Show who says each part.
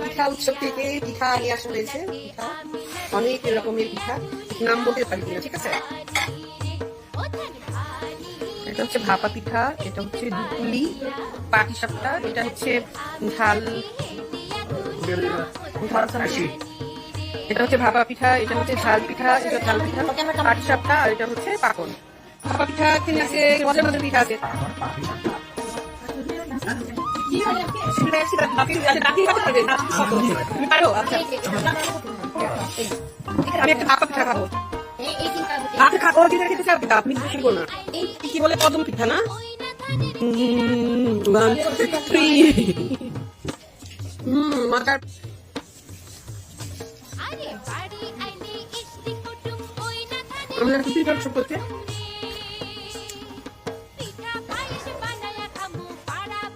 Speaker 1: পিঠা উৎসব থেকে পিঠা নিয়ে আসা হয়েছে। পিঠা অনেক রকমের পিঠা, নাম বলতে পারি না, ঠিক আছে। এটা হচ্ছে ভাপা পিঠা, এটা হচ্ছে দুপুলি, পাটিসাপটা, এটা হচ্ছে ঝাল, এটা হচ্ছে ভাপা পিঠা, এটা হচ্ছে ঝাল পিঠা, এটা ঝাল পিঠা, পাটিসাপটা, আর এটা হচ্ছে পাকন। ভাপা পিঠা আছে, মজার মজার পিঠা আছে। আমি একটা ভাপা পিঠা খাবো। আপনি শিখবো না, কি বলে কদম পিঠা না? মজার। আমরা কি পিঠা করতে